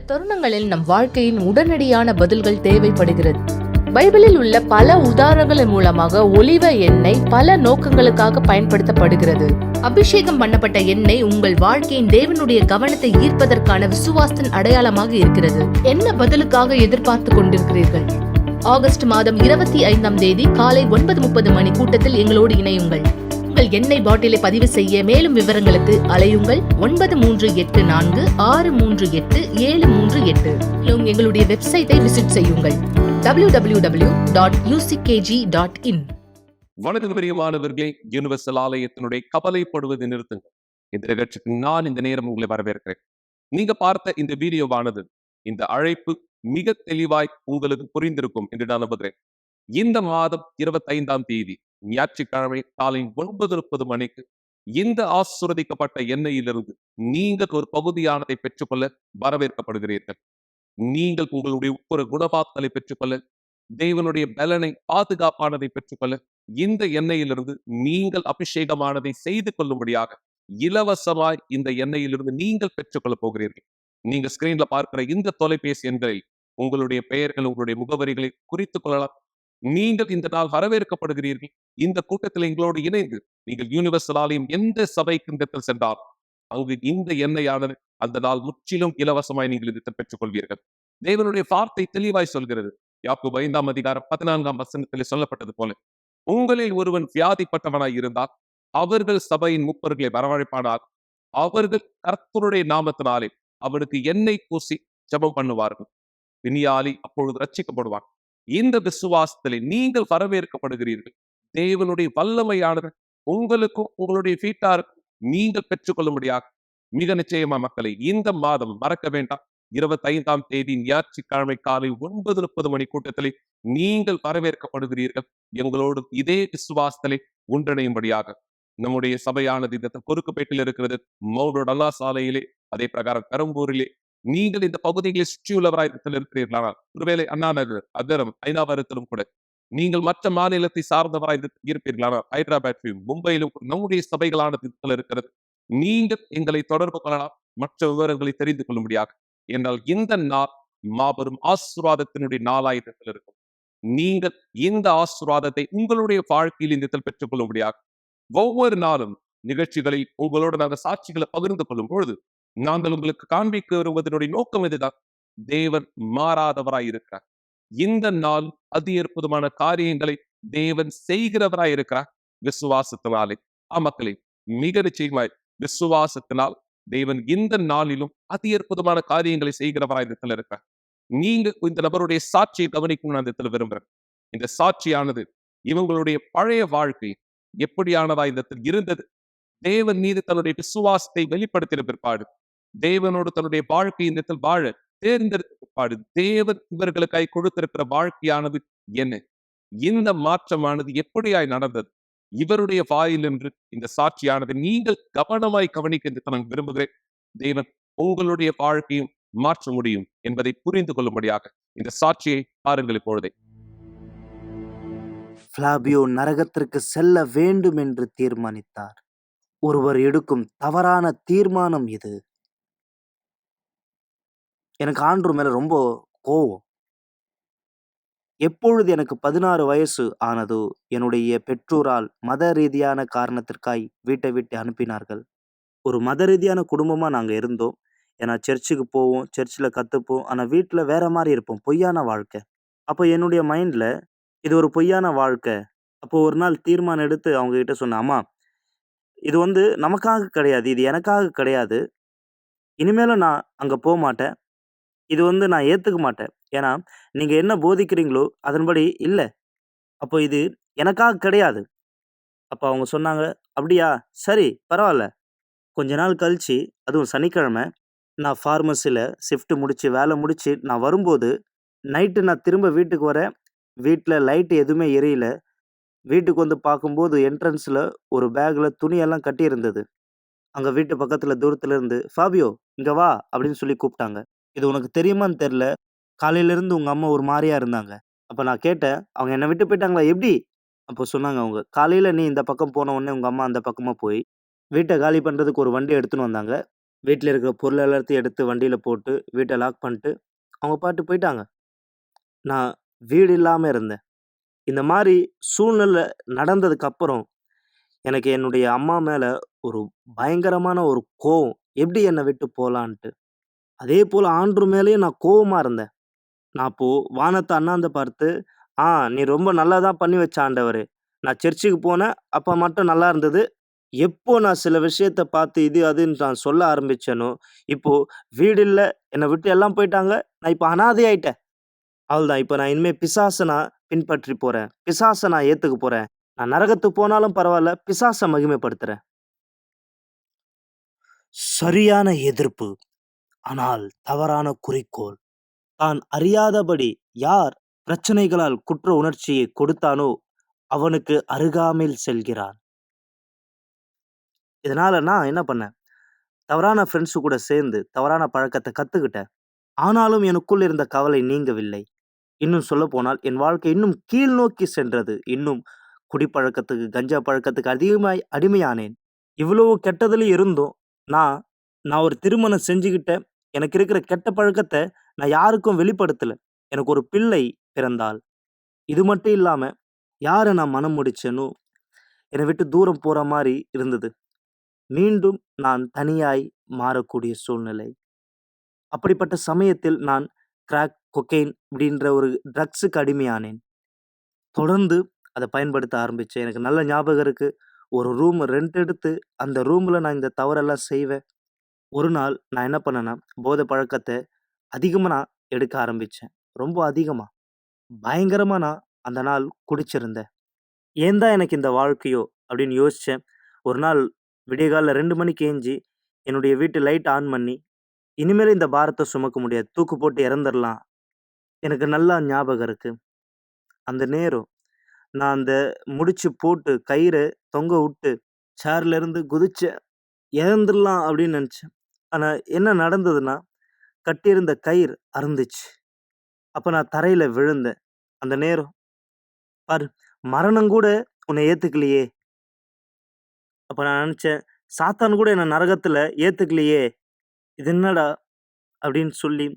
தருணங்களில் நம் வாழ்க்கையின் உடனடியான பதில்கள் தேவைப்படுகிறது. பைபிளில் உள்ள பல உதாரணங்கள் மூலமாக ஒலிவ எண்ணெய் பல நோக்கங்களுக்காக பயன்படுத்தப்படுகிறது. அபிஷேகம் பண்ணப்பட்ட எண்ணெய் உங்கள் வாழ்க்கையின் தேவனுடைய கவனத்தை ஈர்ப்பதற்கான விசுவாசத்தின் அடையாளமாக இருக்கிறது. என்ன பதிலுக்காக எதிர்பார்த்து கொண்டிருக்கிறீர்கள்? ஆகஸ்ட் மாதம் 25ஆம் தேதி காலை 9:30 மணி கூட்டத்தில் எங்களோடு இணையுங்கள். உங்கள் எண்ணெய் பாட்டிலை பதிவு செய்ய மேலும் விவரங்களுக்கு அலையுங்கள் 9384638738. எங்களுடைய வெப்சைட்டை விசிட் செய்யுங்கள் www.uckg.in. வணக்கம் பிரியமானவர்களே, யூனிவர்சல் ஆலயத்தினுடைய கவலைப்படுவது நிறுத்துங்கள் இந்த நிகழ்ச்சிக்கு நான் இந்த நேரம் உங்களை வரவேற்கிறேன். நீங்க பார்த்த இந்த வீடியோவானது, இந்த அழைப்பு மிக தெளிவாய் உங்களுக்கு புரிந்திருக்கும் என்று நான் நம்புகிறேன். இந்த மாதம் 25ஆம் தேதி ஞாயிற்றுக்கிழமை காலை 9:30 மணிக்கு இந்த ஆசீர்வதிக்கப்பட்ட எண்ணெயிலிருந்து நீங்கள் ஒரு பகுதியானதை பெற்றுக்கொள்ள வரவேற்கப்படுகிறீர்கள். நீங்கள் உங்களுடைய ஒரு குணபாத்தலை பெற்றுக்கொள்ள, தேவனுடைய பலனை பாதுகாப்பானதை பெற்றுக்கொள்ள, இந்த எண்ணெயிலிருந்து நீங்கள் அபிஷேகமானதை செய்து கொள்ளும்படியாக இலவசமாய் இந்த எண்ணெயிலிருந்து நீங்கள் பெற்றுக்கொள்ள போகிறீர்கள். நீங்க ஸ்கிரீன்ல பார்க்கிற இந்த தொலைபேசி எண்களில் உங்களுடைய பெயர்கள், உங்களுடைய முகவரிகளை குறித்துக் கொள்ளலாம். நீங்கள் இந்த நாள் வரவேற்கப்படுகிறீர்கள். இந்த கூட்டத்தில் எங்களோடு இணைந்து நீங்கள் யூனிவர்சல் ஆலயம் எந்த சபை கிண்டத்தில் சென்றால் அங்கு இந்த எண்ணெயானது அந்த நாள் முற்றிலும் இலவசமாய் நீங்கள் இதை பெற்றுக் கொள்வீர்கள். தேவனுடைய வார்த்தை தெளிவாய் சொல்கிறது. யாக்கோபு 5ஆம் அதிகாரம் 14ஆம் வசனத்தில் சொல்லப்பட்டது போல, உங்களில் ஒருவன் வியாதிப்பட்டவனாய் இருந்தால் அவர்கள் சபையின் முப்பர்களை வரவழைப்பானால் அவர்கள் கர்த்தருடைய நாமத்தினாலே அவனுக்கு எண்ணெய் பூசி ஜெபம் பண்ணுவார்கள். வினியாலி அப்பொழுது ரட்சிக்கப்படுவான். இந்த விசுவாசத்திலே நீங்கள் வரவேற்கப்படுகிறீர்கள். தேவனுடைய வல்லமையானது உங்களுக்கும் உங்களுடைய வீட்டாருக்கும் நீங்கள் பெற்றுக்கொள்ளும்படியாக மிக நிச்சயமா மக்களை இந்த மாதம் மறக்க வேண்டாம். 25ஆம் தேதி ஞாயிற்றுக்கிழமை காலை 9:30 மணி கூட்டத்திலே நீங்கள் வரவேற்கப்படுகிறீர்கள். எங்களோடு இதே விசுவாசத்திலே ஒன்றிணையும்படியாக. நம்முடைய சபையானது இந்த குறுக்குப்பேட்டில் இருக்கிறது, மௌரோட அல்லா சாலையிலே, அதே பிரகாரம் பெரம்பூரிலே. நீங்கள் இந்த பகுதிகளை சுற்றியுள்ளவராய் இருக்கிறீர்களா? ஒருவேளை அண்ணா நகர், அதரம், ஐநாவரத்திலும் கூட நீங்கள் மற்ற மாநிலத்தை சார்ந்தவராய் இருப்பீர்களா? ஹைதராபாத், மும்பையிலும் நம்முடைய சபைகளானது இருக்கிறது. நீங்கள் எங்களை தொடர்பு கொள்ளலாம் மற்ற விவரங்களை தெரிந்து கொள்ளும்படியாக. என்றால் இந்த நாள் மாபெரும் ஆசீர்வாதத்தினுடைய நாளாயிரத்தில் இருக்கும். நீங்கள் இந்த ஆசீர்வாதத்தை உங்களுடைய வாழ்க்கையில் இந்த பெற்றுக் கொள்ளும்படியாக ஒவ்வொரு நாளும் நிகழ்ச்சிகளை உங்களோட நாங்கள் சாட்சிகளை பகிர்ந்து கொள்ளும் பொழுது நாங்கள் உங்களுக்கு காண்பிக்க வருவதனுடைய நோக்கம் இதுதான். தேவன் மாறாதவராய் இருக்கிறார். இந்த நாள் அதி அற்புதமான காரியங்களை தேவன் செய்கிறவராய் இருக்கிறார் விசுவாசத்தினாலே. மக்களே, மிக நிச்சயமாய் விசுவாசத்தினால் தேவன் இந்த நாளிலும் அதி அற்புதமான காரியங்களை செய்கிறவராய் இருக்கிறார். நீங்க இந்த நபருடைய சாட்சியை கவனிக்கும் நான் இந்த விரும்புகிறேன். இந்த சாட்சியானது இவங்களுடைய பழைய வாழ்க்கை எப்படியானதா இந்த இருந்தது, தேவன் மீது தன்னுடைய விசுவாசத்தை வெளிப்படுத்தின பிற்பாடு, தேவனோடு தன்னுடைய வாழ்க்கை இந்த வாழ தேர்ந்தெடுத்த பிற்பாடு, தேவன் இவர்களுக்காய் கொடுத்திருக்கிற வாழ்க்கையானது என்ன, இந்த மாற்றமானது எப்படியாய் நடந்தது, இவருடைய வாயில் என்று இந்த சாட்சியானது நீங்கள் கவனமாய் கவனிக்க என்று நான் விரும்புகிறேன். தேவன் உங்களுடைய வாழ்க்கையும் மாற்ற முடியும் என்பதை புரிந்து கொள்ளும்படியாக இந்த சாட்சியை பாருங்கள் இப்பொழுதே. ஃபிளாவியோ நரகத்திற்கு செல்ல வேண்டும் என்று தீர்மானித்தார். ஒருவர் எடுக்கும் தவறான தீர்மானம் இது. எனக்கு ஆண்ட்ரூ மேல ரொம்ப கோவம். எப்பொழுது எனக்கு 16 வயசு ஆனதோ, என்னுடைய பெற்றோரால் மத ரீதியான காரணத்திற்காய் வீட்டை விட்டு அனுப்பினார்கள். ஒரு மத ரீதியான குடும்பமா நாங்க இருந்தோம். ஏன்னா சர்ச்சுக்கு போவோம், சர்ச்சில் கத்துப்போம். ஆனா வீட்டுல வேற மாதிரி இருப்போம். பொய்யான வாழ்க்கை. அப்போ என்னுடைய மைண்ட்ல இது ஒரு பொய்யான வாழ்க்கை. அப்போ ஒரு நாள் தீர்மானம் எடுத்து அவங்க கிட்ட சொன்னேன், அம்மா, இது நமக்காக கிடையாது, இது எனக்காக கிடையாது. இனிமேலும் நான் அங்க போக மாட்டேன். இது நான் ஏத்துக்க மாட்டேன். ஏன்னா நீங்க என்ன போதிக்கிறீங்களோ அதன்படி இல்ல. அப்போ இது எனக்காக கிடையாது. அப்ப அவங்க சொன்னாங்க, அப்படியா, சரி, பரவாயில்ல. கொஞ்ச நாள் கழிச்சு, அதுவும் சனிக்கிழமை, நான் ஃபார்மசியில ஷிஃப்ட் முடிச்சு வேலை முடிச்சு நான் வரும்போது, நைட்டு நான் திரும்ப வீட்டுக்கு வரேன். வீட்டுல லைட் எதுவுமே எரியல. வீட்டுக்கு பார்க்கும்போது என்ட்ரன்ஸ்ல ஒரு பேக்ல துணியெல்லாம் கட்டி இருந்தது. அங்க வீட்டு பக்கத்துல தூரத்துல இருந்து, ஃபாபியோ, இங்க வா அப்படின்னு சொல்லி கூப்பிட்டாங்க. இது உனக்கு தெரியுமான்னு தெரியல, காலையில இருந்து உங்க அம்மா ஒரு மாதிரியா இருந்தாங்க. அப்ப நான் கேட்டேன், அவங்க என்னை விட்டு போயிட்டாங்களா, எப்படி? அப்போ சொன்னாங்க அவங்க, காலையில நீ இந்த பக்கம் போன உடனே உங்க அம்மா அந்த பக்கமா போய் வீட்டை காலி பண்றதுக்கு ஒரு வண்டி எடுத்துன்னு வந்தாங்க. வீட்ல இருக்கிற பொருள் எல்லாத்தையும் எடுத்து வண்டியில போட்டு, வீட்ட லாக் பண்ணிட்டு, அவங்க பாட்டுக்கு போயிட்டாங்க. நான் வீடு இல்லாம இருந்தேன். இந்த மாரி சூழ்நிலை நடந்ததுக்கு அப்புறம், எனக்கு என்னுடைய அம்மா மேல ஒரு பயங்கரமான ஒரு கோவம். எப்படி என்ன விட்டு போலான்ட்டு. அதேபோல ஆண்டவர் மேலயும் நான் கோவமா இருந்தேன். நான் அப்போ வானத்த அண்ணாந்து பார்த்து, நீ ரொம்ப நல்லா தான் பண்ணி வச்ச ஆண்டவரே. நான் சர்ச்சுக்கு போனேன். அப்ப மட்டும் நல்லா இருந்தது. எப்போ நான் சில விஷயத்த பார்த்து இது, அதுன்னு நான் சொல்ல ஆரம்பிச்சேனோ, இப்போ வீடு இல்ல, என்ன விட்டு எல்லாம் போயிட்டாங்க. நான் இப்ப அனாதை ஆயிட்டேன். அவ்வளதான். இப்ப நான் இனிமே பிசாச நான் பின்பற்றி போறேன். பிசாச நான் ஏத்துக்க போறேன். நான் நரகத்துக்கு போனாலும் பரவால்ல. பிசாச மகிமைப்படுத்துறேன். சரியான எதிர்ப்பு. ஆனால் தவறான குறிக்கோள். தான் அறியாதபடி யார் பிரச்சனைகளால் குற்ற உணர்ச்சியை கொடுத்தானோ, அவனுக்கு அருகாமையில் செல்கிறான். இதனால நான் என்ன பண்ணேன்? தவறான ஃப்ரெண்ட்ஸ் கூட சேர்ந்து தவறான பழக்கத்த கத்துக்கிட்டேன். ஆனாலும் எனக்குள் இருந்த கவலை நீங்கவில்லை. இன்னும் சொல்லப்போனால் என் வாழ்க்கை இன்னும் கீழ் நோக்கி சென்றது. இன்னும் குடிப்பழக்கத்துக்கு, கஞ்சா பழக்கத்துக்கு அதிகமாய் அடிமையானேன். இவ்வளவு கெட்டதுல இருந்தும் நான் நான் ஒரு திருமணம் செஞ்சுக்கிட்டேன். எனக்கு இருக்கிற கெட்ட பழக்கத்த நான் யாருக்கும் வெளிப்படுத்தல. எனக்கு ஒரு பிள்ளை பிறந்தாள். இது மட்டும் இல்லாம யார நான் மனம் முடிச்சேனோ, என்னை விட்டு தூரம் போற மாரி இருந்தது. மீண்டும் நான் தனியாய் மாறக்கூடிய சூழ்நிலை. அப்படிப்பட்ட சமயத்தில் நான் கிராக், கொக்கைன் இப்படின்ற ஒரு ட்ரக்ஸுக்கு அடிமையானேன். தொடர்ந்து அத பயன்படுத்த ஆரம்பிச்சேன். எனக்கு நல்ல ஞாபகம் இருக்கு. ஒரு ரூம் ரெண்ட் எடுத்து, அந்த ரூம்ல நான் இந்த தவறெல்லாம் செய்வேன். ஒரு நாள் நான் என்ன பண்ணேன்னா, போதை பழக்கத்த அதிகமா நான் எடுக்க ஆரம்பிச்சேன். ரொம்ப அதிகமா. பயங்கரமா நான் அந்த நாள் குடிச்சிருந்தேன். "ஏன் தான் எனக்கு இந்த வாழ்க்கையோ?" அப்படின்னு யோசிச்சேன். ஒரு நாள் விடியகாலைல 2 மணிக்கு எந்திச்சு, என்னுடைய வீட்டு லைட் ஆன் பண்ணி, "இனிமேல் இந்த பாரத்த சுமக்க முடியாது. தூக்கு போட்டு இறந்துரலாம்." எனக்கு நல்லா ஞாபகம் இருக்கு. அந்த நேரம் நான் அந்த முடிச்சு போட்டு கயிற தொங்க விட்டு சேர்ல இருந்து குதிச்சேன். இறந்துரலாம் அப்படின்னு நெனச்சேன். ஆனா என்ன நடந்ததுன்னா, கட்டியிருந்த கயிறு அறுந்துச்சு. அப்ப நான் தரையில விழுந்தேன். அந்த நேரம், "பாரு, மரணம் கூட உன்னை ஏத்துக்கலையே." அப்ப நான் நெனச்சேன், "சாத்தான் கூட என்ன நரகத்துல ஏத்துக்கலையே. இது என்னடா?" அப்படின்னு சொல்லி,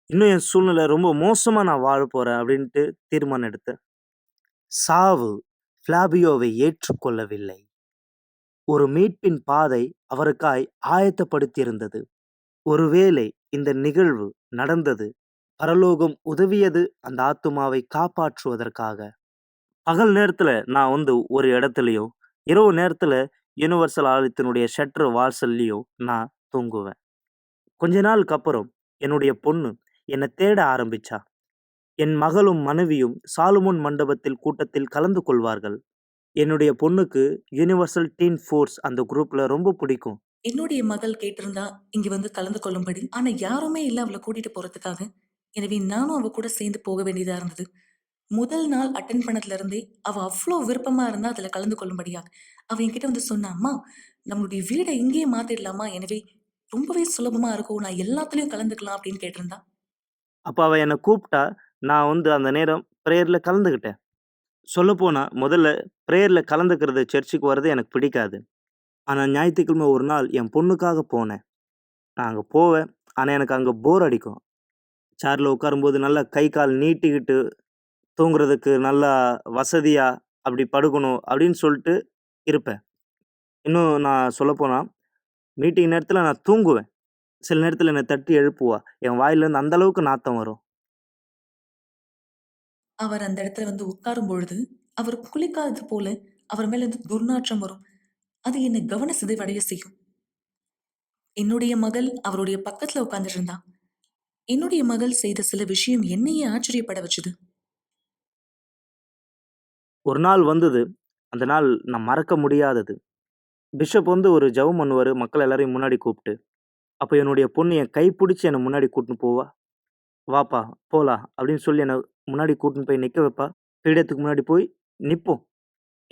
இன்னும் என் சூழ்நிலை ரொம்ப மோசமா நான் வாழப் போறேன் அப்படின்ட்டு தீர்மானம் எடுத்தேன். சாவு ஃப்ளாவியோவை ஏற்றுக்கொள்ளவில்லை. ஒரு மீட்பின் பாதை அவருக்காய் ஆயத்தப்படுத்தியிருந்தது. ஒருவேளை இந்த நிகழ்வு நடந்தது, பரலோகம் உதவியது அந்த ஆத்துமாவை காப்பாற்றுவதற்காக. பகல் நேரத்துல நான் ஒரு இடத்துலயும், இரவு நேரத்துல யுனிவர்சல் ஆலயத்தினுடைய ஷட்டர் வாசல்லயும் நான் தூங்குவேன். கொஞ்ச நாளுக்கு அப்புறம் என்னுடைய பொண்ணு என்ன தேட ஆரம்பிச்சா. என் மகளும் மனைவியும் சாலமோன் மண்டபத்தில் கூட்டத்தில் கலந்து கொள்வார்கள். என்னுடைய பொண்ணுக்கு யுனிவர்சல் டீன் ஃபோர்ஸ் அந்த குரூப்ல ரொம்ப பிடிக்கும். என்னுடைய மகள் கேட்டிருந்தா இங்க வந்து கலந்து கொள்ளும்படி. ஆனா யாருமே இல்ல அவள கூட்டிட்டு போறதுக்காக. எனவே நானும் அவ கூட சேர்ந்து போக வேண்டியதா இருந்தது. முதல் நாள் அட்டெண்ட் பண்ணதுல இருந்தே அவ அவ்ளோ விருப்பமா இருந்தா அதுல கலந்து கொள்ளும்படியா. அவ என்கிட்ட வந்து சொன்னா, "அம்மா, நம்மளுடைய வீட இங்கேயே மாத்திடலாமா? எனவே ரொம்பவே சுலபமா இருக்கும். நான் எல்லாத்துலயும் கலந்துக்கலாம்" அப்படின்னு கேட்டிருந்தா. அப்ப அவ என்ன கூப்பிட்டா, நான் அந்த நேரம் பிரேயர்ல கலந்துக்கிட்டேன். சொல்லப்போனா முதல்ல பிரேயர்ல கலந்துக்கிறது, சர்ச்சுக்கு வர்றது எனக்கு பிடிக்காது. ஆனா ஞாயித்துக்கிழமை ஒரு நாள் என் பொண்ணுக்காக போனேன். நான் அங்க போவேன். ஆனா எனக்கு அங்க போர் அடிக்கும். சேர்ல உட்காரும்போது நல்லா கை, கால் நீட்டிக்கிட்டு தூங்குறதுக்கு நல்லா வசதியா அப்படி படுக்கணும் அப்படின்னு சொல்லிட்டு இருப்பேன். இன்னும் நான் சொல்லப்போனா, மீட்டிங் நேரத்துல நான் தூங்குவேன். சில நேரத்துல என்ன தட்டி எழுப்புவா. என் வாயிலேருந்து அந்த அளவுக்கு நாத்தம் வரும். அவர் அந்த இடத்துல வந்து உட்காரும் பொழுது, அவர் குளிக்காதது போல அவர் மேல இருந்து துர்நாற்றம் வரும். அது என்னை கவன சிதைவடைய செய்யும். என்னுடைய மகள் அவருடைய பக்கத்துல உட்கார்ந்துட்டு இருந்தா. என்னுடைய மகள் செய்த சில விஷயம் என்னையே ஆச்சரியப்பட வச்சது. ஒரு நாள் வந்தது. அந்த நாள் நான் மறக்க முடியாதது. பிஷப் ஒரு ஜெபம் பண்ணுவாரு, மக்கள் எல்லாரையும் முன்னாடி கூப்பிட்டு. அப்ப என்னுடைய பொண்ணு என் கை புடிச்சு என்ன முன்னாடி கூட்டின்னு போவா. "வாப்பா, போலாம்" அப்படின்னு சொல்லி என்ன முன்னாடி கூட்டின்னு போய் நிக்க வைப்பா. பீடத்துக்கு முன்னாடி போய் நிப்போம்.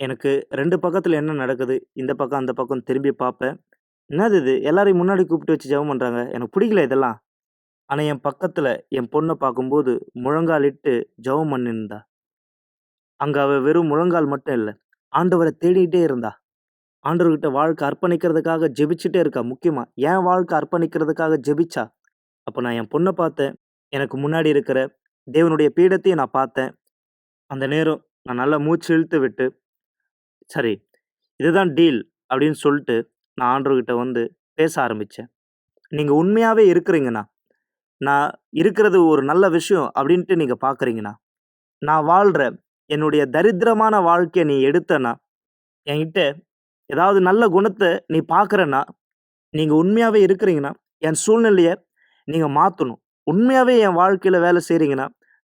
எனக்கு 2 பக்கத்துல என்ன நடக்குது, இந்த பக்கம், அந்த பக்கம் திரும்பி பார்ப்பேன். என்னது இது? எல்லாரையும் முன்னாடி கூப்பிட்டு வச்சு ஜெபம் பண்றாங்க. எனக்கு பிடிக்கல இதெல்லாம். ஆனா என் பக்கத்துல என் பொண்ண பார்க்கும்போது முழங்காலிட்டு ஜெபம் பண்ணியிருந்தா. அங்க அவ வெறும் முழங்கால் மட்டும் இல்ல, ஆண்டவர தேடிட்டே இருந்தா. ஆண்டவர்கிட்ட வாழ்க்கை அர்ப்பணிக்கிறதுக்காக ஜெபிச்சுட்டே இருக்கா. முக்கியமா என் வாழ்க்கை அர்ப்பணிக்கிறதுக்காக ஜெபிச்சா. அப்ப நான் என் பொண்ண பார்த்தேன். எனக்கு முன்னாடி இருக்கிற தேவனுடைய பீடத்தையும் நான் பார்த்தேன். அந்த நேரம் நான் நல்லா மூச்சு இழுத்து விட்டு, சரி இதுதான் டீல் அப்படின்னு சொல்லிட்டு நான் ஆண்டவர்கிட்ட வந்து பேச ஆரம்பிச்சேன். நீங்க உண்மையாவே இருக்கிறீங்கண்ணா, நான் இருக்கிறது ஒரு நல்ல விஷயம் அப்படின்ட்டு நீங்க பார்க்குறீங்கண்ணா, நான் வாழ்ற என்னுடைய தரித்திரமான வாழ்க்கைய நீ எடுத்தன்னா, என்கிட்ட ஏதாவது நல்ல குணத்த நீ பார்க்குறன்னா, நீங்க உண்மையாவே இருக்கிறீங்கன்னா, என் சூழ்நிலைய நீங்க மாத்தணும். உண்மையாவே என் வாழ்க்கையில வேலை செய்றீங்கன்னா,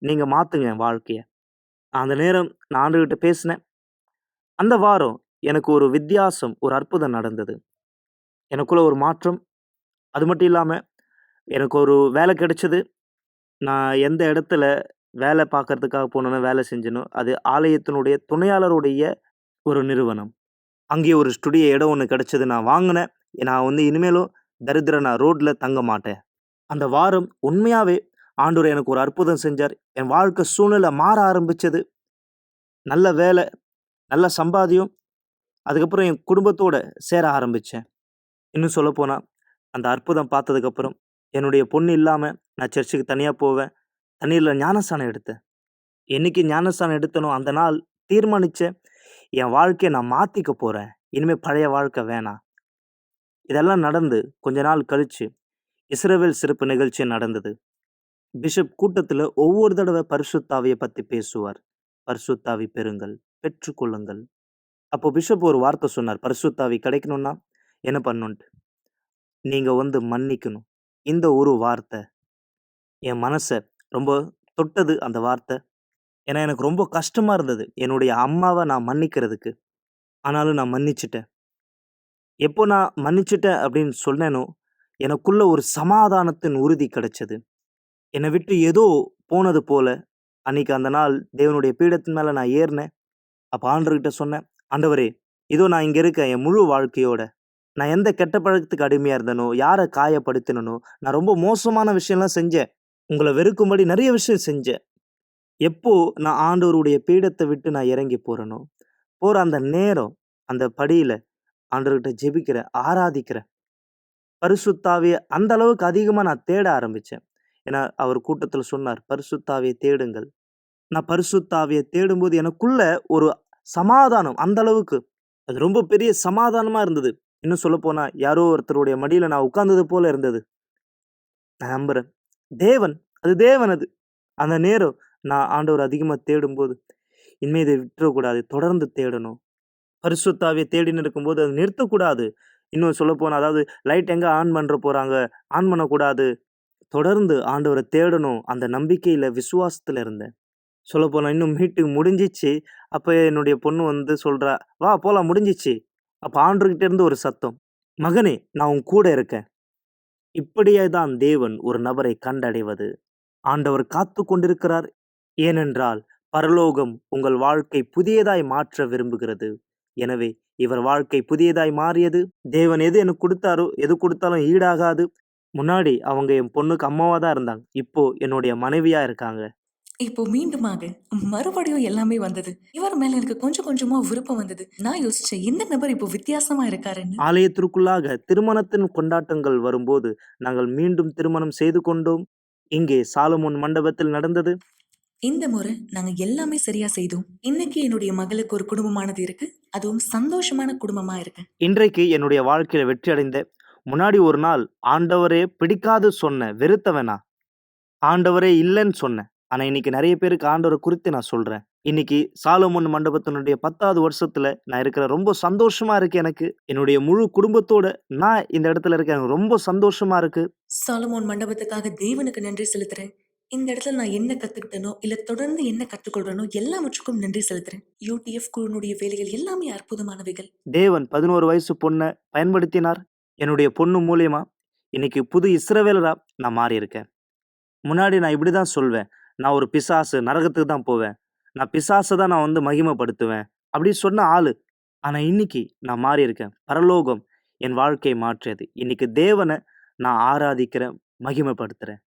நீங்க மாத்துங்க என் வாழ்க்கைய. அந்த நேரம் நான் ஆண்டவர்கிட்ட பேசினேன். அந்த வாரம் எனக்கு ஒரு வித்தியாசம், ஒரு அற்புதம் நடந்தது. எனக்குள்ள ஒரு மாற்றம். அது மட்டும் இல்லாம எனக்கு ஒரு வேலை கிடைச்சது. நான் எந்த இடத்துல வேலை பார்க்கறதுக்காக போனேனோ, வேலை செஞ்சேனோ, அது ஆலயத்தினுடைய துணையாளருடைய ஒரு நிறுவனம். அங்கேயே ஒரு ஸ்டுடியோ இடம் ஒண்ணு கிடைச்சது. நான் வாங்குனேன். நான் வந்து இனிமேலும் தரித்திரனா ரோட்ல தங்க மாட்டேன். அந்த வாரம் உண்மையாவே ஆண்டவர் எனக்கு ஒரு அற்புதம் செஞ்சார். என் வாழ்க்கை சூழ்நிலை மாற ஆரம்பிச்சது. நல்ல வேலை, நல்ல சம்பாத்தியம். அதுக்கப்புறம் என் குடும்பத்தோட சேர ஆரம்பிச்சேன். இன்னும் சொல்லப்போனா, அந்த அற்புதம் பார்த்ததுக்கப்புறம், என்னுடைய பொண்ணு இல்லாம நான் சர்ச்சுக்கு தனியா போவேன். தண்ணீர்ல ஞானஸ்நானம் எடுத்தேன். என்னைக்கு ஞானஸ்நானம் எடுத்தேனோ, அந்த நாள் தீர்மானிச்சேன். என் வாழ்க்கைய நான் மாத்திக்க போறேன். இனிமே பழைய வாழ்க்கை வேணாம். இதெல்லாம் நடந்து கொஞ்ச நாள் கழிச்சு, இஸ்ரவேல் சிறப்பு நிகழ்ச்சி நடந்தது. பிஷப் கூட்டத்துல ஒவ்வொரு தடவை பரிசுத்த ஆவிய பத்தி பேசுவார். பரிசுத்த ஆவி பெறுங்கள், பெற்றுக்கொள்ளுங்கள். அப்போ பிஷப் ஒரு வார்த்தை சொன்னார். பரிசுத்த ஆவி கிடைக்கணும்னா என்ன பண்ணணும்ன்ட்டு. நீங்க வந்து மன்னிக்கணும். இந்த ஒரு வார்த்தை என் மனச ரொம்ப தொட்டது அந்த வார்த்தை. ஏன்னா எனக்கு ரொம்ப கஷ்டமா இருந்தது. என்னுடைய அம்மாவ நான் மன்னிக்கிறதுக்கு. ஆனாலும் நான் மன்னிச்சுட்டேன். எப்போ நான் மன்னிச்சுட்டேன் அப்படின்னு சொன்னேனோ, எனக்குள்ள ஒரு சமாதானத்தின் உறுதி கிடைச்சது. என்னை விட்டு ஏதோ போனது போல, அன்னைக்கு அந்த நாள் தேவனுடைய பீடத்தின் மேல நான் ஏறினேன். அப்ப ஆண்டவர்கிட்ட சொன்னேன், ஆண்டவரே, இதோ நான் இங்க இருக்கேன் என் முழு வாழ்க்கையோட. நான் எந்த கெட்ட பழக்கத்துக்கு அடிமையா இருந்தேனோ, யாரை காயப்படுத்தினனோ, நான் ரொம்ப மோசமான விஷயம்லாம் செஞ்சேன். உங்களை வெறுக்கும்படி நிறைய விஷயம் செஞ்சேன். எப்போ நான் ஆண்டவருடைய பீடத்தை விட்டு நான் இறங்கி போறேனோ, போற அந்த நேரம், அந்த படியில ஆண்டவர்கிட்ட ஜெபிக்கிறேன், ஆராதிக்கிறேன். பரிசுத்த ஆவிய அந்த அளவுக்கு அதிகமா நான் தேட ஆரம்பிச்சேன். ஏன்னா அவர் கூட்டத்துல சொன்னார், பரிசுத்த ஆவியை தேடுங்கள். நான் பரிசுத்த ஆவியை தேடும்போது எனக்குள்ள ஒரு சமாதானம், அந்த அளவுக்கு அது ரொம்ப பெரிய சமாதானமா இருந்தது. இன்னும் சொல்லப்போனா, யாரோ ஒருத்தருடைய மடியில நான் உட்கார்ந்தது போல இருந்தது. நான் நம்புறேன். தேவன், அது தேவன் அது. அந்த நேரம் நான் ஆண்டவர் அதிகமா தேடும்போது, இனிமே இதை விட்டுறக்கூடாது, தொடர்ந்து தேடணும். பரிசுத்த ஆவிய தேடின்னு இருக்கும்போது அதை நிறுத்தக்கூடாது. இன்னும் சொல்லப்போனா, அதாவது லைட் எங்க ஆன் பண்ற போறாங்க, ஆன் பண்ணக்கூடாது. தொடர்ந்து ஆண்டவரை தேடணும். அந்த நம்பிக்கையில, விசுவாசத்துல இருந்தேன். சொல்லப்போனா இன்னும் மீட்டிங் முடிஞ்சிச்சு. அப்ப என்னுடைய பொண்ணு வந்து சொல்றா, "வா போலாம் முடிஞ்சிச்சு." அப்ப ஆண்டவர்கிட்ட இருந்து ஒரு சத்தம், "மகனே, நான் உன் கூட இருக்கேன்." இப்படியே தான் தேவன் ஒரு நபரை கண்டடைவது. ஆண்டவர் காத்து கொண்டிருக்கிறார். ஏனென்றால் பரலோகம் உங்கள் வாழ்க்கை புதியதாய் மாற்ற விரும்புகிறது. எனவே இவர் வாழ்க்கை புதியதாய் மாறியது. தேவன் எது எனக்கு கொடுத்தாரோ, எது கொடுத்தாலும் ஈடாகாது. முன்னாடி அவங்க என் பொண்ணுக்கு அம்மாவா தான் இருந்தாங்க. இப்போ என்னுடைய மனைவியா இருக்காங்க. இப்போ மீண்டுமாக மறுபடியும் எல்லாமே வந்தது. இவர் மேல எனக்கு கொஞ்சம் கொஞ்சமா விருப்பம் வந்தது. நான் யோசிச்சேன், இந்த நபர் இப்போ வித்தியாசமா இருக்காருன்னு. ஆலயத்திற்குள்ளாக திருமணத்தின் கொண்டாட்டங்கள் வரும்போது நாங்கள் மீண்டும் திருமணம் செய்து கொண்டோம். இங்கே சாலமோன் மண்டபத்தில் நடந்தது. இந்த முறை நாங்க எல்லாமே சரியா செய்தோம். இன்னைக்கு என்னுடைய மகளுக்கு ஒரு குடும்பமானது இருக்கு. அதுவும் சந்தோஷமான குடும்பமா இருக்கு. இன்றைக்கு என்னுடைய வாழ்க்கையில வெற்றி அடைந்த. முன்னாடி ஒரு நாள் ஆண்டவரே பிடிக்காது சொன்ன, வெறுத்தவனா, ஆண்டவரே இல்லைன்னு சொன்னேன். ஆனா இன்னைக்கு நிறைய பேருக்கு ஆண்டவரை குறித்து நான் சொல்றேன். இன்னைக்கு சாலமோன் மண்டபத்தினுடைய 10வது வருஷத்துல நான் இருக்கிற. ரொம்ப சந்தோஷமா இருக்கு எனக்கு. என்னுடைய முழு குடும்பத்தோட நான் இந்த இடத்துல இருக்கேன். எனக்கு ரொம்ப சந்தோஷமா இருக்கு. சாலமோன் மண்டபத்துக்காக தேவனுக்கு நன்றி செலுத்துறேன். இந்த இடத்துல நான் என்ன கத்துக்கிட்டனோ, இல்ல தொடர்ந்து என்ன கற்றுக்கொள்றனோ எல்லாவற்றுக்கும் நன்றி செலுத்துறேன். யூடிஎஃப் குழுனுடைய வேலைகள் எல்லாமே அற்புதமானவைகள். தேவன் 11 வயசு பொண்ணை பயன்படுத்தினார். என்னுடைய பொண்ணு மூலியமா இன்னைக்கு புது இஸ்ரவேலரா நான் மாறி இருக்கேன். முன்னாடி நான் இப்படிதான் சொல்வேன், நான் ஒரு பிசாசு, நரகத்துக்கு தான் போவேன், நான் பிசாசை தான் நான் வந்து மகிமைப்படுத்துவேன் அப்படி சொன்ன ஆளு. ஆனா இன்னைக்கு நான் மாறி இருக்கேன். பரலோகம் என் வாழ்க்கையை மாற்றியது. இன்னைக்கு தேவனை நான் ஆராதிக்கிறேன், மகிமைப்படுத்துறேன்.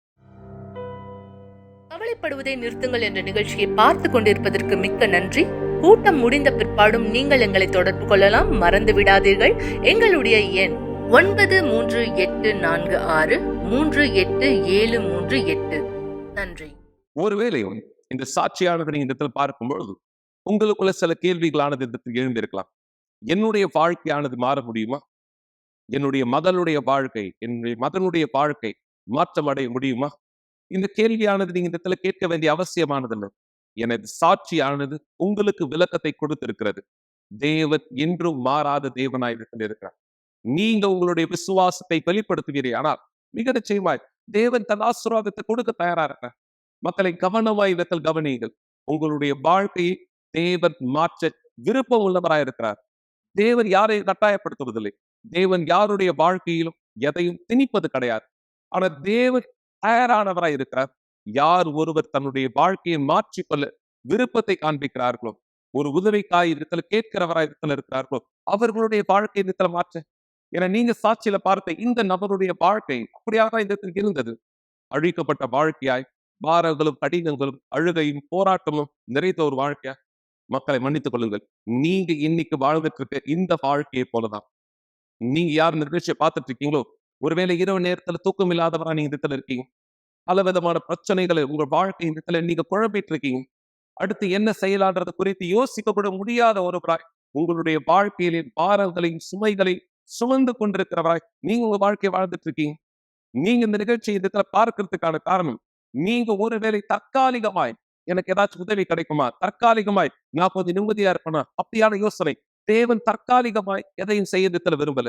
கவலைப்படுவதை நிறுத்துங்கள் என்ற நிகழ்ச்சியை பார்த்து கொண்டிருப்பதற்கு மிக்க நன்றி. கூட்டம் முடிந்த பிற்பாடும் நீங்கள் எங்களை தொடர்பு கொள்ளலாம். மறந்து விடாதீர்கள், எங்களுடைய எண் 9386387738. நன்றி. ஒருவேளை இந்த சாட்சியானது நீங்க இந்த இடத்துல பார்க்கும்பொழுது உங்களுக்குள்ள சில கேள்விகளானது இந்த இடத்தில் எழுந்திருக்கலாம். என்னுடைய வாழ்க்கையானது மாற முடியுமா? என்னுடைய மகளுடைய வாழ்க்கை, என்னுடைய மகனுடைய வாழ்க்கை மாற்றம் அடைய முடியுமா? இந்த கேள்வியானது நீங்க இந்த இடத்துல கேட்க வேண்டிய அவசியமானதில்லை. எனது சாட்சியானது உங்களுக்கு விளக்கத்தை கொடுத்திருக்கிறது. தேவன் என்றும் மாறாத தேவனாய் இருக்கிறார். நீங்க உங்களுடைய விசுவாசத்தை வெளிப்படுத்துவீரே ஆனால் மிக நிச்சயமாய் தேவன் தன் ஆசீர்வாதத்தை கொடுக்க தயாரா இருக்கிறார். மக்களை கவனமாய் இடத்தில் கவனியுங்கள். உங்களுடைய வாழ்க்கையை தேவன் மாற்ற விருப்பம் உள்ளவராய் இருக்கிறார். தேவன் யாரையும் கட்டாயப்படுத்துவதில்லை. தேவன் யாருடைய வாழ்க்கையிலும் எதையும் திணிப்பது கிடையாது. ஆனால் தேவன் தயாரானவராய் இருக்கிறார். யார் ஒருவர் தன்னுடைய வாழ்க்கையை மாற்றிக்கொள்ள விருப்பத்தை காண்பிக்கிறார்களோ, ஒரு உதவிக்காய் இடத்துல கேட்கிறவராய் இடத்துல இருக்கிறார்களோ, அவர்களுடைய வாழ்க்கை இடத்துல மாற்ற. என நீங்க சாட்சியில பார்த்த இந்த நபருடைய வாழ்க்கை அப்படியாக இந்த இடத்தில் இருந்தது. அழிக்கப்பட்ட வாழ்க்கையாய், பாரங்களும் கடினங்களும் அழுகையும் போராட்டமும் நிறைந்த ஒரு வாழ்க்கையா. மக்களை மன்னித்துக் கொள்ளுங்கள். நீங்க இன்னைக்கு வாழ்ந்துட்டு இருக்க இந்த வாழ்க்கையை போலதான். நீங்க யார் இந்த நிகழ்ச்சியை பார்த்துட்டு இருக்கீங்களோ, ஒருவேளை இரவு நேரத்துல தூக்கம் இல்லாதவரா நீங்க இந்த இடத்துல இருக்கீங்க. பல விதமான பிரச்சனைகளை உங்க வாழ்க்கை இந்த இடத்துல நீங்க குழம்பிட்டு இருக்கீங்க. அடுத்து என்ன செய்யலான்றது குறித்து யோசிக்க கூட முடியாத ஒருவராய், உங்களுடைய வாழ்க்கையிலே பாரங்களையும் சுமைகளையும் சுமந்து கொண்டிருக்கிறவராய் நீங்க உங்க வாழ்க்கையை வாழ்ந்துட்டு இருக்கீங்க. நீங்க இந்த நிகழ்ச்சியை இந்த இடத்துல பார்க்கிறதுக்கான காரணம், நீங்க ஒருவேளை தற்காலிகமாய் எனக்கு ஏதாச்சும் உதவி கிடைக்குமா, தற்காலிகமாய் நான் கொஞ்சம் நிம்மதியா இருப்பேனா, அப்படியான யோசனை. தேவன் தற்காலிகமாய் எதையும் செய்ய விரும்பல.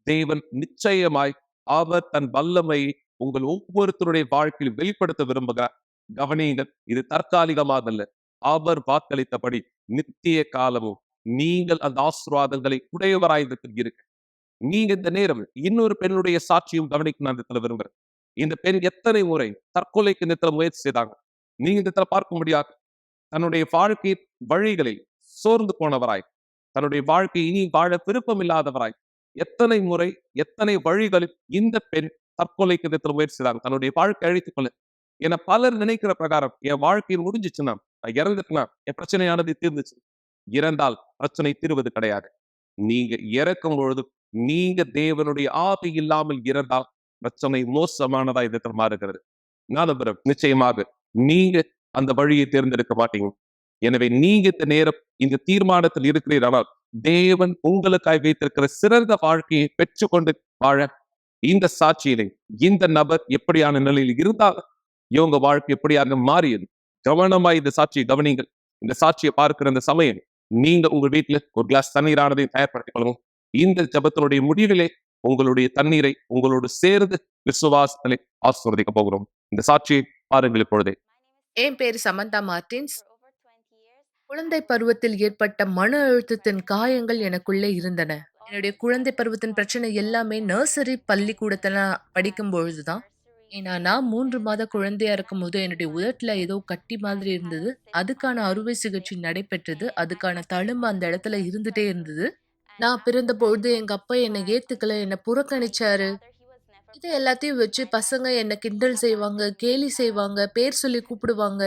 தேவன் நிச்சயமாய் அவர் தன் வல்லமையை உங்கள் ஒவ்வொருத்தருடைய வாழ்க்கையில் வெளிப்படுத்த விரும்புகிறார். கவனியுங்கள், இது தற்காலிகமாகல்ல. அவர் வாக்களித்தபடி நித்திய காலமும் நீங்கள் அந்த ஆசீர்வாதங்களை உடையவராயிருக்க. நீங்க இந்த நேரம் இன்னொரு பெண்ணுடைய சாட்சியும் கவனிக்க நான் இந்த விரும்புறேன். இந்த பெண் எத்தனை முறை தற்கொலைக்கு இந்த முயற்சி செய்தாங்க. நீங்க இந்த பார்க்க முடியாது. தன்னுடைய வாழ்க்கை வழிகளில் சோர்ந்து போனவராய், தன்னுடைய வாழ்க்கை இனி வாழ விருப்பம் இல்லாதவராய், எத்தனை முறை எத்தனை வழிகளில் இந்த பெண் தற்கொலைக்கு முயற்சி செய்தாங்க. தன்னுடைய வாழ்க்கை அழித்துக் கொள்ள. என பலர் நினைக்கிற பிரகாரம் என் வாழ்க்கையில் முடிஞ்சிச்சுன்னா, நான் இறந்துட்டுனா என் பிரச்சனையானது தீர்ந்துச்சு. இறந்தால் பிரச்சனை தீர்வது கிடையாது. நீங்க இறக்கும் பொழுது நீங்க தேவனுடைய ஆவி இல்லாமல் இறந்தால் பிரச்சனை மோசமானதா இதற்கு மாறுகிறது. ஞானபுரம் நிச்சயமாக நீங்க அந்த வழியை தேர்ந்தெடுக்க மாட்டீங்க. எனவே நீங்க இந்த நேரம் இந்த தீர்மானத்தில் இருக்கிறீர்கள். தேவன் உங்களுக்காய் வைத்திருக்கிற சிறந்த வாழ்க்கையை பெற்றுக்கொண்டு வாழ இந்த சாட்சியிலே இந்த நபர் எப்படியான நிலையில் இருந்தால் இவங்க வாழ்க்கை எப்படியாக மாறியது. கவனமாய் இந்த சாட்சியை கவனிங்கள். இந்த சாட்சியை பார்க்கிற இந்த சமயம் நீங்க உங்க வீட்டுல ஒரு கிளாஸ் தண்ணீரானதை தயார்படுத்திக் கொள்ளணும். இந்த ஜபத்தினுடைய முடிவிலே உங்களுடைய தண்ணீரை உங்களோடு சேர்ந்து விசுவாசத்திலே ஆசீர்வதிக்க போகிறோம். இந்த சாட்சியை பாருங்கள் இப்பொழுதே. என் பேர் சமந்தா மார்டின்ஸ். குழந்தை பருவத்தில் ஏற்பட்ட மன அழுத்தத்தின் காயங்கள் எனக்குள்ளே இருந்தன. என்னுடைய குழந்தை பருவத்தின் பிரச்சனை எல்லாமே நர்சரி பள்ளிக்கூடத்துல படிக்கும் பொழுதுதான். ஏன்னா நான் 3 மாத குழந்தையா இருக்கும்போது என்னுடைய உதட்டுல ஏதோ கட்டி மாதிரி இருந்தது. அதுக்கான அறுவை சிகிச்சை நடைபெற்றது. அதுக்கான தழும்பு அந்த இடத்துல இருந்துட்டே இருந்தது. நான் பிறந்த பொழுது எங்க அப்பா என்னை ஏத்துக்கல, என்னை புறக்கணிச்சாரு. இது எல்லாத்தையும் வச்சு பசங்க என்ன கிண்டல் செய்வாங்க, கேலி செய்வாங்க, பேர் சொல்லி கூப்பிடுவாங்க.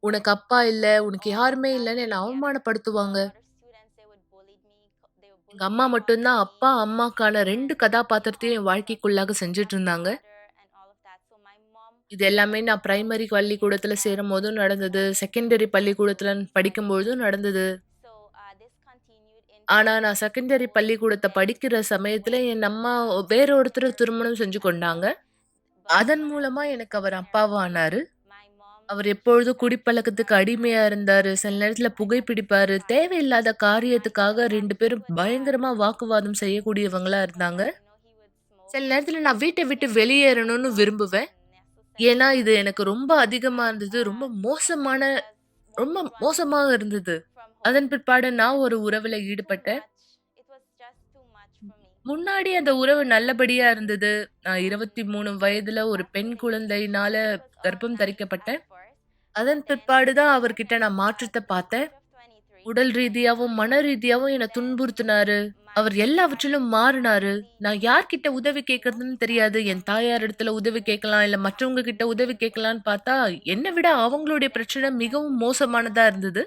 உனக்கு அப்பா இல்ல, உனக்கு யாருமே இல்லைன்னு என்னை அவமானப்படுத்துவாங்க. எங்க அம்மா மட்டும்தான் அப்பா அம்மாக்கான 2 கதாபாத்திரத்தையும் என் வாழ்க்கைக்குள்ளாக செஞ்சுட்டு இருந்தாங்க. இது எல்லாமே நான் பிரைமரி பள்ளிக்கூடத்துல சேரும் போதும் நடந்தது, செகண்டரி பள்ளிக்கூடத்துல படிக்கும் பொழுதும் நடந்தது. ஆனா நான் செகண்டரி பள்ளிக்கூடத்தை படிக்கிற சமயத்துல என் அம்மா வேற ஒருத்தர் திருமணம் செஞ்சு கொண்டாங்க. அதன் மூலமா எனக்கு அவர் அப்பாவா ஆனாரு. அவர் எப்பொழுதும் குடிப்பழக்கத்துக்கு அடிமையா இருந்தாரு. சில நேரத்துல புகைப்பிடிப்பாரு. தேவையில்லாத காரியத்துக்காக 2 பேரும் பயங்கரமா வாக்குவாதம் செய்யக்கூடியவங்களா இருந்தாங்க. சில நேரத்துல நான் வீட்டை விட்டு வெளியேறணும்னு விரும்புவேன். ஏன்னா இது எனக்கு ரொம்ப அதிகமா இருந்தது. ரொம்ப மோசமா இருந்தது. அதன் பிற்பாடு நான் ஒரு உறவுல ஈடுபட்டேன். முன்னாடி அந்த உறவு நல்லபடியா இருந்தது. நான் 23 வயதுல ஒரு பெண் குழந்தையினால கர்ப்பம் தரிக்கப்பட்டேன். அதன் பிற்பாடு தான் அவர்கிட்ட நான் மாற்றத்தை பார்த்தேன். உடல் ரீதியாவும் மன ரீதியாவும் என்னை துன்புறுத்தினாரு. அவர் எல்லாவற்றிலும் மாறினாரு. நான் யார்கிட்ட உதவி கேட்கறதுன்னு தெரியாது. என் தாயார் இடத்துல உதவி கேட்கலாம், இல்ல மற்றவங்க கிட்ட உதவி கேட்கலான்னு பார்த்தா என்னை விட அவங்களுடைய பிரச்சனை மிகவும் மோசமானதா இருந்தது.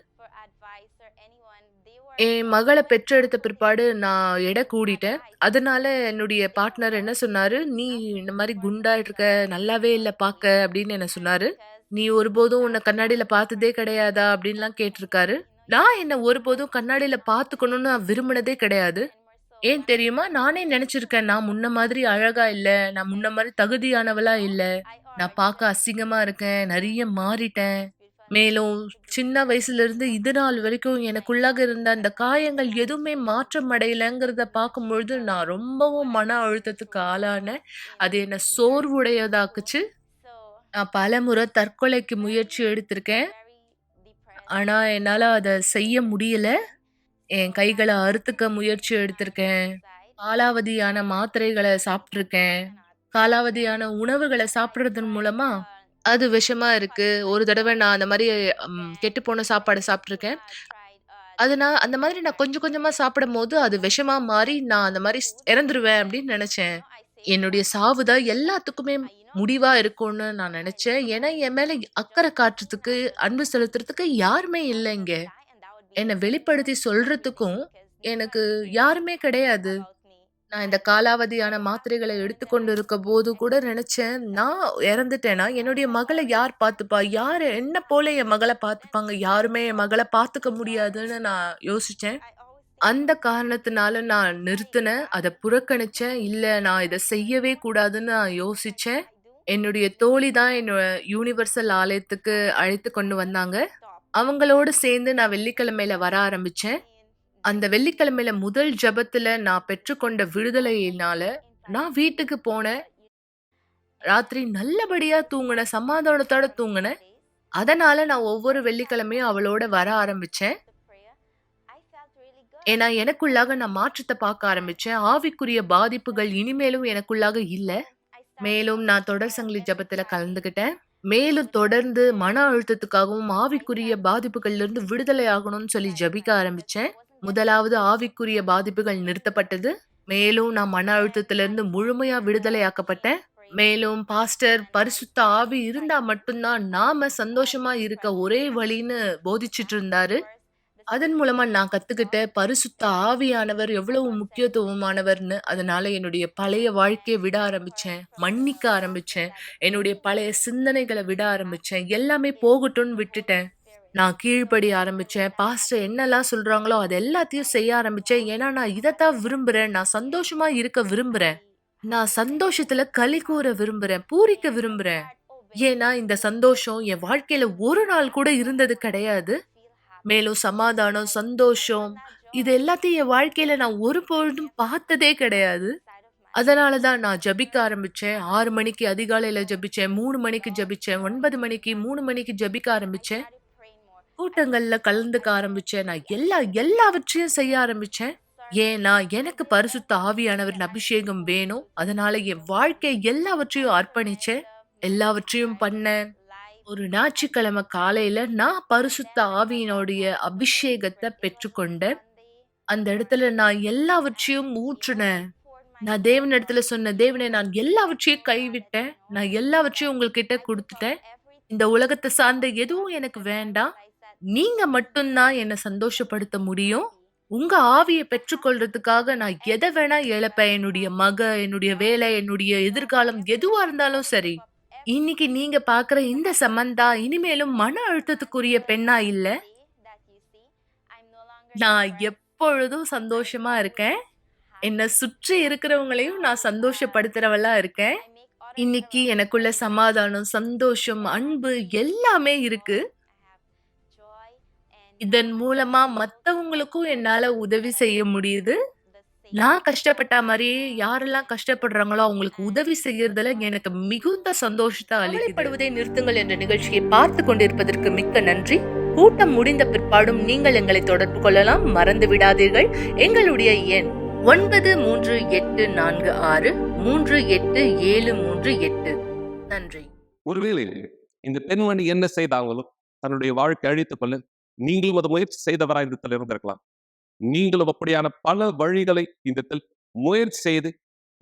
என் மகள பெற்றெடுத்த பிற்பாடு நான் எடை கூடிட்டேன். அதனால என்னுடைய பார்ட்னர் என்ன சொன்னாரு, "நீ இந்த மாரி குண்டாயிட்டு இருக்க, நல்லாவே இல்ல பாக்க" அப்படின்னு என்ன சொன்னாரு. "நீ ஒருபோதும் உன்ன கண்ணாடில பார்த்ததே கிடையாதா?" அப்படின்லாம் கேட்டிருக்காரு. நான் என்ன ஒருபோதும் கண்ணாடில பார்த்துக்கணும்னு நான் விரும்பினதே கிடையாது. ஏன் தெரியுமா? நானே நெனச்சிருக்கேன், நான் முன்ன மாதிரி அழகா இல்ல, நான் முன்ன மாரி தகுதியானவளா இல்ல, நான் பாக்க அசிங்கமா இருக்கேன், நெறைய மாறிட்டேன். மேலும் சின்ன வயசுலருந்து இது நாள் வரைக்கும் எனக்குள்ளாக இருந்த அந்த காயங்கள் எதுவுமே மாற்றம் அடையலங்கிறத பார்க்கும்பொழுது, நான் ரொம்பவும் மன அழுத்தத்துக்கு ஆளானேன். அது என்ன சோர்வுடையதாக்குச்சு. நான் பலமுறை தற்கொலைக்கு முயற்சி எடுத்திருக்கேன். ஆனா, என்னால அத செய்ய முடியல. என் கைகள அறுத்துக்க முயற்சி எடுத்திருக்கேன். காலாவதியான மாத்திரைகள சாப்ட்டுருக்கேன். காலாவதியான உணவுகள சாப்பிடுறதன் மூலமா, அது விஷமா இருக்கு. ஒரு தடவ நான் அந்த மாரி கெட்டுப்போன சாப்பாடு சாப்ட்டுருக்கேன். அது நான் அந்த மாதிரி நான் கொஞ்சம் கொஞ்சமா சாப்பிடும்போது, அது விஷமா மாறி நான் அந்த மாரி இறந்துருவேன் அப்படின்னு நெனச்சேன். என்னுடைய சாவு தான் எல்லாத்துக்குமே முடிவா இருக்கும்னு நான் நெனச்சேன். ஏன்னா, என் மேல அக்கறை காட்டுறதுக்கு, அன்பு செலுத்துறதுக்கு யாருமே இல்ல இங்க. என்ன வெளிப்படுத்தி சொல்றதுக்கும் எனக்கு யாருமே கிடையாது. நான் இந்த காலாவதியான மாத்திரைகள எடுத்துக்கொண்டு இருக்கபோது கூட நெனச்சேன், நான் இறந்துட்டேன்னா, என்னுடைய மகள யார் பார்த்துப்பா? யாரு என்ன போல என் மகள பார்த்துப்பாங்க? யாருமே என் மகள பார்த்துக்க முடியாதுன்னு நான் யோசிச்சேன். அந்த காரணத்தினால நான் நிறுத்துனேன். அத புறக்கணிச்சேன். இல்ல நான் இத செய்யவே கூடாதுன்னு நான் யோசிச்சேன். என்னுடைய தோழி தான் என்ன யுனிவர்சல் ஆலயத்துக்கு அழைத்து கொண்டு வந்தாங்க. அவங்களோட சேர்ந்து நான் வெள்ளிக்கிழமையில வர ஆரம்பிச்சேன். அந்த வெள்ளிக்கிழமையில முதல் ஜெபத்துல நான் பெற்றுக்கொண்ட விடுதலையினால, நான் வீட்டுக்கு போனேன். ராத்திரி நல்லபடியா தூங்குனேன். சமாதானத்தோட தூங்குனேன். அதனால நான் ஒவ்வொரு வெள்ளிக்கிழமையும் அவளோட வர ஆரம்பிச்சேன். ஏன்னா, எனக்குள்ளாக நான் மாற்றத்த பார்க்க ஆரம்பிச்சேன். ஆவிக்குரிய பாதிப்புகள் இனிமேலும் எனக்குள்ளாக இல்ல. மேலும் நான் தொடர் சங்கிலி ஜெபத்துல கலந்துக்கிட்டேன். மேலும் தொடர்ந்து மன அழுத்தத்துக்காகவும், ஆவிக்குரிய பாதிப்புகள்லிருந்து விடுதலை ஆகணும்னு சொல்லி ஜெபிக்க ஆரம்பிச்சேன். முதலாவது ஆவிக்குரிய பாதிப்புகள் நிறுத்தப்பட்டது. மேலும் நான் மன அழுத்தத்திலிருந்து முழுமையா விடுதலையாக்கப்பட்டேன். மேலும் பாஸ்டர் பரிசுத்த ஆவி இருந்தா மட்டும் தான் நாம சந்தோஷமா இருக்க ஒரே வழின்னு போதிச்சுட்டு இருந்தாரு. அதன் மூலமா நான் கத்துக்கிட்ட பரிசுத்த ஆவியானவர் எவ்வளவு முக்கியத்துவமானவர்ன்னு. அதனால என்னுடைய பழைய வாழ்க்கைய விட ஆரம்பிச்சேன். மன்னிக்க ஆரம்பிச்சேன். என்னுடைய பழைய சிந்தனைகள விட ஆரம்பிச்சேன். எல்லாமே போகட்டும்னு விட்டுட்டேன். நான் கீழ்ப்படிய ஆரம்பிச்சேன். பாஸ்டர் என்னலாம் சொல்றாங்களோ, அது எல்லாத்தையும் செய்ய ஆரம்பிச்சேன். ஏன்னா, நான் இதத்தான் விரும்புறேன். நான் சந்தோஷமா இருக்க விரும்புறேன். நான் சந்தோஷத்துல களி கூற விரும்புறேன். பூரிக்க விரும்புறேன். ஏன்னா, இந்த சந்தோஷம் என் வாழ்க்கையில ஒரு நாள் கூட இருந்தது கிடையாது. மேலும் சமாதானம், சந்தோஷம் இது எல்லாத்தையும் என் வாழ்க்கையில நான் ஒருபொழுதும் பார்த்ததே கிடையாது. அதனால தான் நான் ஜெபிக்க ஆரம்பிச்சேன். 6 மணிக்கு அதிகாலையில ஜெபிச்சேன். 3 மணிக்கு ஜெபிச்சேன். 9 மணிக்கு, 3 மணிக்கு ஜெபிக்க ஆரம்பிச்சேன். கூட்டங்கள்ல கலந்துக்க ஆரம்பிச்சேன். நான் எல்லாவற்றையும் செய்ய ஆரம்பிச்சேன். ஏன்னா, எனக்கு பரிசுத்த ஆவியானவரின் அபிஷேகம் வேணும். அதனால என் வாழ்க்கை எல்லாவற்றையும் அர்ப்பணிச்சேன். எல்லாவற்றையும் பண்ணேன். ஒரு ஞாயிற்றுக்கிழமை காலையில நான் பரிசுத்த ஆவியினுடைய அபிஷேகத்த பெற்றுக்கொண்டேன். அந்த இடத்துல நான் எல்லாவற்றையும் ஊற்றுனேன். நான் தேவனிடத்துல சொன்னேன், "தேவனே நான் எல்லாவற்றையும் கைவிட்டேன். நான் எல்லாவற்றையும் உங்கள்கிட்ட குடுத்துட்டேன். இந்த உலகத்த சார்ந்த எதுவும் எனக்கு வேண்டாம். நீங்க மட்டும் தான் என்ன சந்தோஷப்படுத்த முடியும். உங்க ஆவிய பெற்றுக்கொள்றதுக்காக நான் எத வேணா இழப்பேன். என்னுடைய என்னுடைய வேலை, என்னுடைய எதிர்காலம் எதுவா இருந்தாலும் சரி. இன்னைக்கு நீங்க பார்க்குற இந்த சமந்தா இனிமேலும் மன அழுத்தத்துக்குரிய பெண்ணா இல்ல. நான் எப்பொழுதும் சந்தோஷமா இருக்கேன். என்ன சுற்றி இருக்கிறவங்களையும் நான் சந்தோஷப்படுத்துறவளா இருக்கேன். இன்னைக்கு எனக்குள்ள சமாதானம், சந்தோஷம், அன்பு எல்லாமே இருக்கு. இதன் மூலமா மத்தவங்களுக்கும் என்னால உதவி செய்ய முடியுது. நான் கஷ்டப்பட்டா மாரியே யாரெல்லாம் கஷ்டப்படுறாங்களோ அவங்களுக்கு உதவி செய்யறதுல எனக்கு மிகுந்த சந்தோஷத்த அளிக்குது. கவலைப்படுவதை நிறுத்துங்கள் என்ற நிகழ்ச்சியை பார்த்து கொண்டிருப்பதற்கு மிக்க நன்றி. கூட்டம் முடிந்த பிற்பாடும் நீங்கள் எங்களை தொடர்பு கொள்ளலாம். மறந்து விடாதீர்கள். எங்களுடைய எண் 9346387338. நன்றி. ஒருவேளை இந்த பெண்மணி என்ன செய்தாங்களோ தன்னுடைய வாழ்க்கை அழித்துக் கொள்ள நீங்களும் அதை முயற்சி செய்தவராய் இந்த இடத்துல இருந்திருக்கலாம். நீங்களும் அப்படியான பல வழிகளை இந்த இடத்தில் முயற்சி செய்து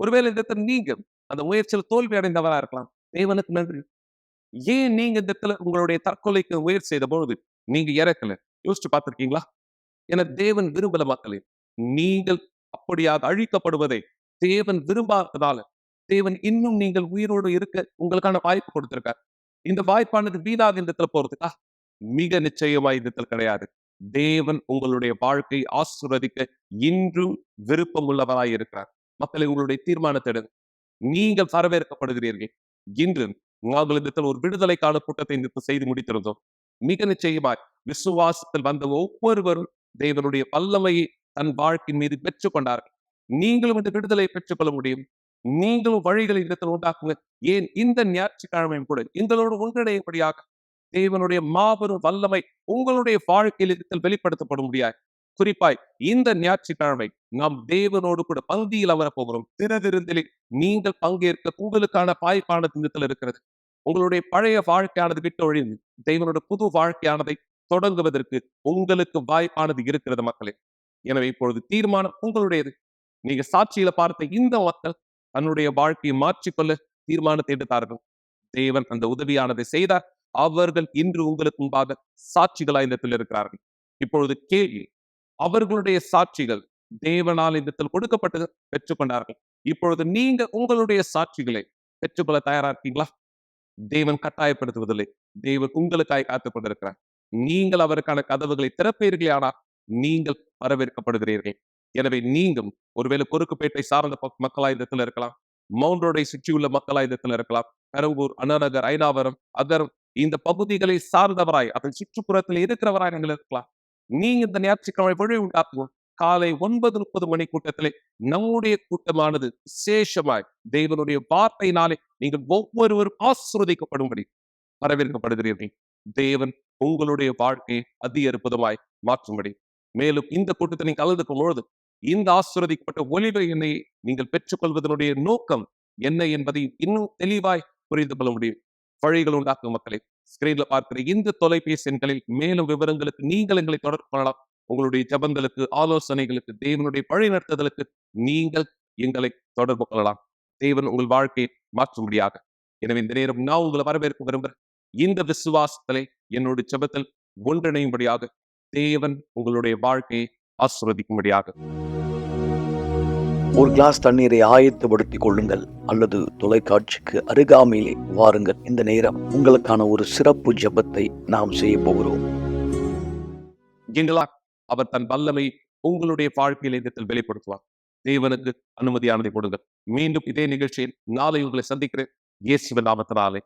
ஒருவேளை இந்த இடத்துல நீங்க அந்த முயற்சியில் தோல்வி அடைந்தவரா இருக்கலாம். தேவனுக்கு நன்றி. ஏன் நீங்க இந்த இடத்துல உங்களுடைய தற்கொலைக்கு முயற்சி செய்த பொழுது நீங்க இறக்கல? யோசிச்சு பார்த்திருக்கீங்களா? என தேவன் விரும்பல மக்களே. நீங்கள் அப்படியாக அழிக்கப்படுவதை தேவன் விரும்பாததால தேவன் இன்னும் நீங்கள் உயிரோடு இருக்க உங்களுக்கான வாய்ப்பு கொடுத்திருக்கார். இந்த வாய்ப்பானது வீணாக இந்த இடத்துல போறதுக்கா? மிக நிச்சயமா இந்த இடத்துல கிடையாது. தேவன் உங்களுடைய வாழ்க்கை ஆசீர்வதிக்க இன்றும் விருப்பம் உள்ளவராய் இருக்கிறார். மக்களை, உங்களுடைய தீர்மானத்தை எடுங்க. நீங்கள் வரவேற்கப்படுகிறீர்கள். இன்று நாங்கள் இந்த இடத்துல ஒரு விடுதலைக்கான கூட்டத்தை இந்த செய்து முடித்திருந்தோம். மிக நிச்சயமாய் விசுவாசத்தில் வந்த ஒவ்வொருவரும் தேவனுடைய வல்லமையை தன் வாழ்க்கையின் மீது பெற்றுக் கொண்டார்கள். நீங்களும் இந்த விடுதலை பெற்றுக்கொள்ள முடியும். நீங்களும் வழிகளை இடத்தில் உண்டாக்குங்க. ஏன் இந்த ஞாயிற்றுக்கிழமையும் கூட எங்களோடு ஒன்றிணையபடியாக தேவனுடைய மாபெரும் வல்லமை உங்களுடைய வாழ்க்கையில் இடத்தில் வெளிப்படுத்தப்பட முடியாது. குறிப்பாய் இந்த ஞாயிற்றுக்கிழமை நாம் தேவனோடு கூட பந்தியில் அமர போகிறோம். திருவிருந்தில் நீங்கள் பங்கேற்க உங்களுக்கான வாய்ப்பானது இந்த இடத்தில் இருக்கிறது. உங்களுடைய பழைய வாழ்க்கையானது விட்டு ஒழிந்து தேவனுடைய புது வாழ்க்கையானதை தொடங்குவதற்கு உங்களுக்கு வாய்ப்பானது இருக்கிறது மக்களே. எனவே இப்பொழுது தீர்மானம் உங்களுடையது. நீங்க சாட்சியில பார்த்த இந்த மக்கள் தன்னுடைய வாழ்க்கையை மாற்றிக்கொள்ள தீர்மானத்தை எடுத்தார்கள். தேவன் அந்த உதவியானதை செய்தார். அவர்கள் இன்று உங்களுக்கு முன்பாக சாட்சிகளாய் இந்த இடத்தில் இருக்கிறார்கள். இப்பொழுது கேள்வி, அவர்களுடைய சாட்சிகள் தேவனால் இந்த இடத்தில் கொடுக்கப்பட்டு பெற்றுக்கொண்டார்கள். இப்பொழுது நீங்க உங்களுடைய சாட்சிகளை பெற்றுக்கொள்ள தயாரா இருக்கீங்களா? தேவன் கட்டாயப்படுத்துவதில்லை. தேவன் உங்களுக்காய் காத்துக் கொண்டிருக்கிறார். நீங்கள் அவருக்கான கதவுகளை திறப்பீர்களே, ஆனால் நீங்கள் வரவேற்கப்படுகிறீர்கள். எனவே நீங்களும் ஒருவேளை குறுக்குப்பேட்டை சார்ந்த மக்களாய் இந்த இடத்துல இருக்கலாம். மவுண்ட் ரோடை சுற்றியுள்ள மக்களாய் இந்த இடத்துல இருக்கலாம். பெரம்பூர், அண்ணாநகர், ஐனாவரம், அகரம் இந்த பகுதிகளை சார்ந்தவராய் அதன் சுற்றுப்புறத்தில் இருக்கிறவராய் நீங்கள் இருக்கலாம். நீங்க இந்த ஞாயிற்றுக்கிழமை வழி உண்டாக்குவோம். காலை 9:30 மணி கூட்டத்திலே நம்முடைய கூட்டமானது விசேஷமாய் தேவனுடைய வார்த்தையினாலே நீங்கள் ஒவ்வொருவரும் ஆசீர்வதிக்கப்படும்படி வரவேற்கப்படுகிறீர்கள். தேவன் உங்களுடைய வாழ்க்கையை அதி அற்புதமாய் மாற்றும்படி. மேலும் இந்த கூட்டத்தை நீங்கள் கலந்து கொள்ளும் இந்த ஆசீர்வதிக்கப்பட்ட ஒலிவ எண்ணெயை நீங்கள் பெற்றுக்கொள்வதனுடைய நோக்கம் என்ன என்பதை இன்னும் தெளிவாய் புரிந்து கொள்ள முடியும். வழிகள் உண்டாக்கும் மக்களை, ஸ்கிரீன்ல பார்க்கிற இந்த தொலைபேசி எண்களில் மேலும் விவரங்களுக்கு நீங்கள் எங்களை தொடர்பு கொள்ளலாம். உங்களுடைய ஜபங்களுக்கு, ஆலோசனைகளுக்கு, தேவனுடைய வழி நடத்துதலுக்கு நீங்கள் எங்களை தொடர்பு கொள்ளலாம். தேவன் உங்கள் வாழ்க்கையை மாற்றும்படியாக. எனவே இந்த நேரம் நான் உங்களை வரவேற்க விரும்புகிறேன். இந்த விசுவாசத்திலே என்னுடைய ஜபத்தில் ஒன்றிணையும்படியாக தேவன் உங்களுடைய வாழ்க்கையை ஆசீர்வதிக்கும்படியாக. ஒரு கிளாஸ் தண்ணீரை ஆயத்தப்படுத்திக் கொள்ளுங்கள் அல்லது தொலைக்காட்சிக்கு அருகாமையிலே வாருங்கள். இந்த நேரம் உங்களுக்கான ஒரு சிறப்பு ஜெபத்தை நாம் செய்ய போகிறோம். அவர் தன் வல்லமை உங்களுடைய வாழ்க்கையில் இடத்தில் வெளிப்படுத்துவார். தேவனுக்கு அனுமதியானதை கொடுங்கள். மீண்டும் இதே நிகழ்ச்சியில் நாளை உங்களை சந்திக்கிறேன். இயேசுவின் நாமத்தினாலே.